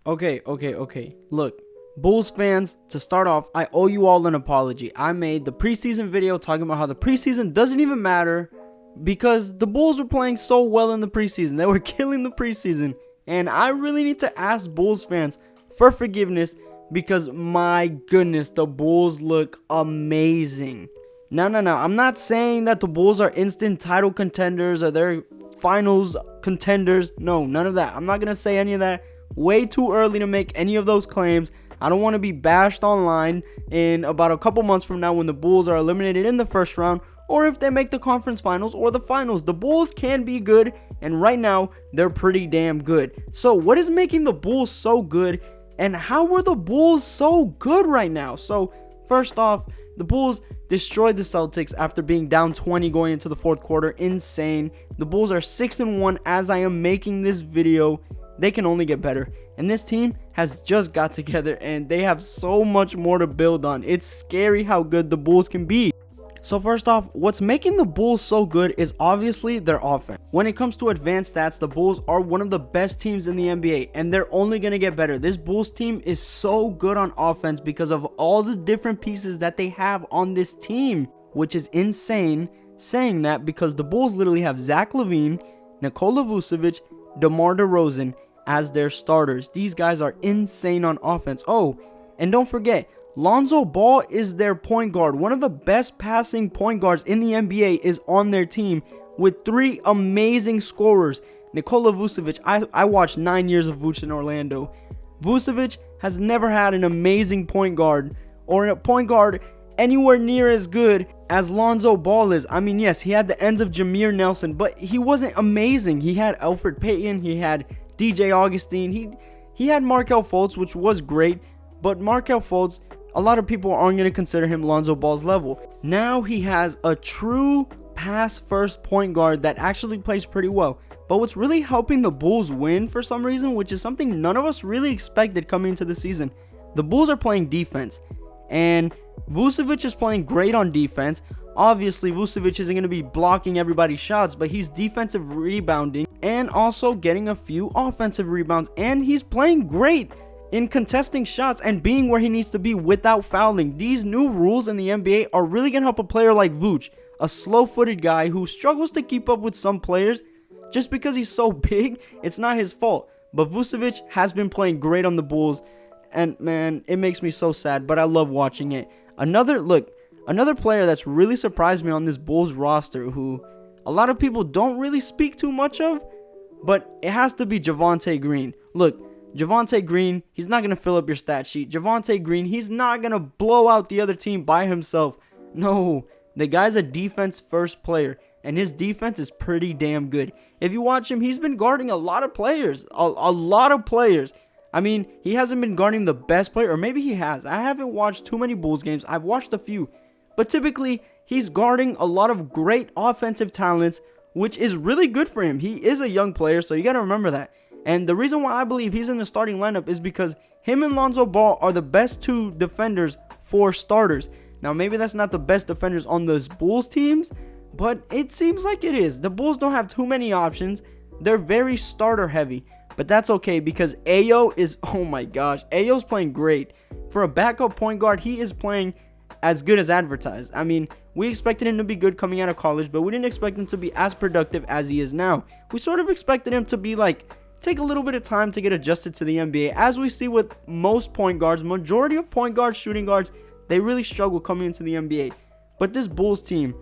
Okay. Look, Bulls fans, to start off, I owe you all an apology. I made the preseason video talking about how the preseason doesn't even matter because the Bulls were playing so well in the preseason. They were killing the preseason. And I really need to ask Bulls fans for forgiveness because my goodness, the Bulls look amazing. No. I'm not saying that the Bulls are instant title contenders or they're finals contenders. No, none of that. I'm not going to say any of that. Way too early to make any of those claims. I don't want to be bashed online in about a couple months from now when the Bulls are eliminated in the first round, or if they make the conference finals or the finals. The Bulls can be good, and right now they're pretty damn good. So what is making the Bulls so good, and how were the Bulls so good right now? So first off, the Bulls destroyed the Celtics after being down 20 going into the fourth quarter. Insane. The Bulls are 6-1 as I am making this video. They can only get better. And this team has just got together and they have so much more to build on. It's scary how good the Bulls can be. So first off, what's making the Bulls so good is obviously their offense. When it comes to advanced stats, the Bulls are one of the best teams in the NBA and they're only going to get better. This Bulls team is so good on offense because of all the different pieces that they have on this team, which is insane saying that because the Bulls literally have Zach LaVine, Nikola Vucevic, DeMar DeRozan as their starters. These guys are insane on offense. Oh, and don't forget, Lonzo Ball is their point guard. One of the best passing point guards in the NBA is on their team with 3 amazing scorers. Nikola Vucevic, I watched 9 years of Vuce in Orlando. Vucevic has never had an amazing point guard or a point guard anywhere near as good as Lonzo Ball is. I mean, yes, he had the ends of Jameer Nelson, but he wasn't amazing. He had Elfrid Payton, he had DJ Augustine, he had Markelle Fultz, which was great, but Markelle Fultz, a lot of people aren't going to consider him Lonzo Ball's level. Now he has a true pass-first point guard that actually plays pretty well. But what's really helping the Bulls win for some reason, which is something none of us really expected coming into the season, the Bulls are playing defense. And Vucevic is playing great on defense. Obviously, Vucevic isn't going to be blocking everybody's shots, but he's defensive rebounding and also getting a few offensive rebounds. And he's playing great in contesting shots and being where he needs to be without fouling. These new rules in the NBA are really going to help a player like Vooch, a slow-footed guy who struggles to keep up with some players. Just because he's so big, it's not his fault. But Vucevic has been playing great on the Bulls. And man, it makes me so sad, but I love watching it. Another player that's really surprised me on this Bulls roster, who a lot of people don't really speak too much of, but it has to be Javonte Green. Look, Javonte Green, he's not going to fill up your stat sheet. Javonte Green, he's not going to blow out the other team by himself. No, the guy's a defense-first player, and his defense is pretty damn good. If you watch him, he's been guarding a lot of players, a lot of players. I mean, he hasn't been guarding the best player, or maybe he has. I haven't watched too many Bulls games. I've watched a few. But typically, he's guarding a lot of great offensive talents, which is really good for him. He is a young player, so you got to remember that. And the reason why I believe he's in the starting lineup is because him and Lonzo Ball are the best 2 defenders for starters. Now, maybe that's not the best defenders on those Bulls teams, but it seems like it is. The Bulls don't have too many options. They're very starter heavy. But that's okay because Ayo is, oh my gosh, Ayo's playing great. For a backup point guard, he is playing as good as advertised. I mean, we expected him to be good coming out of college, but we didn't expect him to be as productive as he is now. We sort of expected him to be take a little bit of time to get adjusted to the NBA. As we see with most point guards, majority of point guards, shooting guards, they really struggle coming into the NBA. But this Bulls team,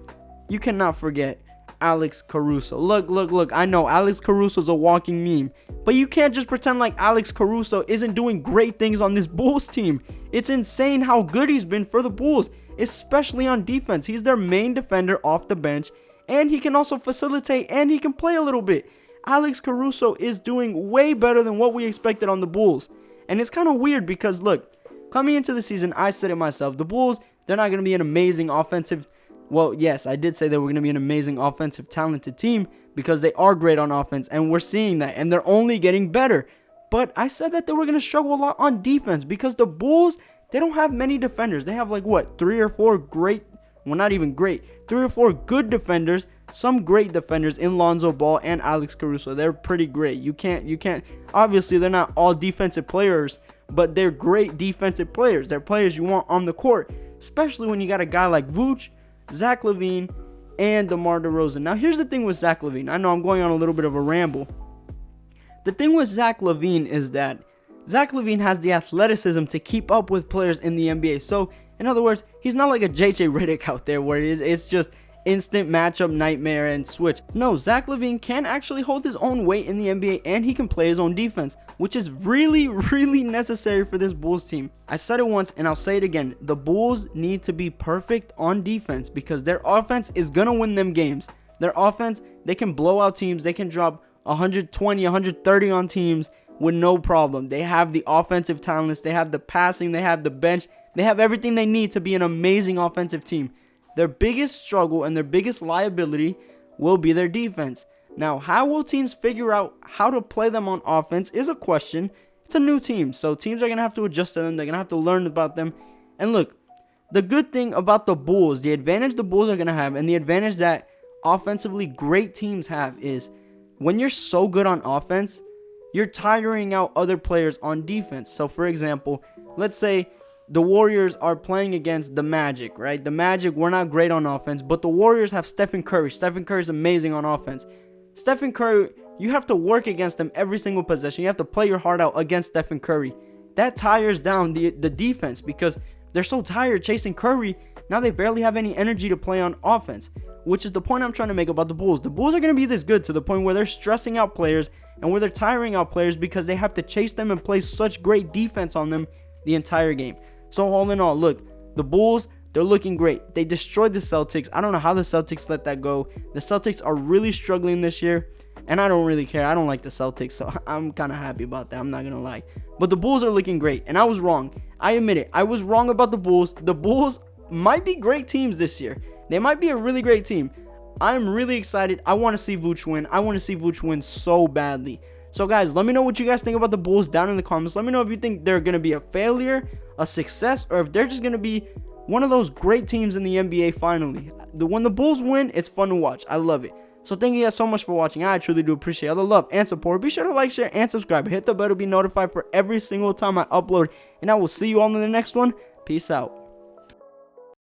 you cannot forget Alex Caruso. Look, I know Alex Caruso's a walking meme, but you can't just pretend like Alex Caruso isn't doing great things on this Bulls team. It's insane how good he's been for the Bulls, especially on defense. He's their main defender off the bench, and he can also facilitate, and he can play a little bit. Alex Caruso is doing way better than what we expected on the Bulls. And it's kind of weird because, look, coming into the season, I said it myself. The Bulls, they're not going to be an amazing offensive. Well, yes, I did say they were going to be an amazing offensive, talented team because they are great on offense, and we're seeing that, and they're only getting better. But I said that they were going to struggle a lot on defense because the Bulls, they don't have many defenders. They have 3 or 4 great, well, not even great, 3 or 4 good defenders some great defenders in Lonzo Ball and Alex Caruso. They're pretty great. You can't, obviously they're not all defensive players, but they're great defensive players. They're players you want on the court, especially when you got a guy like Vooch, Zach LaVine, and DeMar DeRozan. Now, here's the thing with Zach LaVine. I know I'm going on a little bit of a ramble. The thing with Zach LaVine is that Zach LaVine has the athleticism to keep up with players in the NBA. So, in other words, he's not like a JJ Redick out there where it's just instant matchup nightmare and switch. No, Zach LaVine can actually hold his own weight in the NBA, and he can play his own defense, which is really, really necessary for this Bulls team. I said it once and I'll say it again. The Bulls need to be perfect on defense because their offense is going to win them games. Their offense, they can blow out teams. They can drop 120, 130 on teams with no problem. They have the offensive talents. They have the passing. They have the bench. They have everything they need to be an amazing offensive team. Their biggest struggle and their biggest liability will be their defense. Now, how will teams figure out how to play them on offense is a question. It's a new team, so teams are going to have to adjust to them. They're going to have to learn about them. And look, the good thing about the Bulls, the advantage the Bulls are going to have, and the advantage that offensively great teams have is when you're so good on offense, you're tiring out other players on defense. So, for example, let's say the Warriors are playing against the Magic, right? The Magic, we're not great on offense, but the Warriors have Stephen Curry. Stephen Curry is amazing on offense. Stephen Curry, you have to work against him every single possession. You have to play your heart out against Stephen Curry. That tires down the defense because they're so tired chasing Curry. Now they barely have any energy to play on offense, which is the point I'm trying to make about the Bulls. The Bulls are going to be this good to the point where they're stressing out players and where they're tiring out players because they have to chase them and play such great defense on them the entire game. So all in all, look, the Bulls, they're looking great. They destroyed the Celtics. I don't know how the Celtics let that go. The Celtics are really struggling this year, and I don't really care. I don't like the Celtics, so I'm kind of happy about that. I'm not going to lie. But the Bulls are looking great, and I was wrong. I admit it. I was wrong about the Bulls. The Bulls might be great teams this year. They might be a really great team. I'm really excited. I want to see Vooch win. I want to see Vooch win so badly. So guys, let me know what you guys think about the Bulls down in the comments. Let me know if you think they're going to be a failure, a success, or if they're just going to be one of those great teams in the NBA finally. When the Bulls win, it's fun to watch. I love it. So thank you guys so much for watching. I truly do appreciate all the love and support. Be sure to like, share, and subscribe. Hit the bell to be notified for every single time I upload. And I will see you all in the next one. Peace out.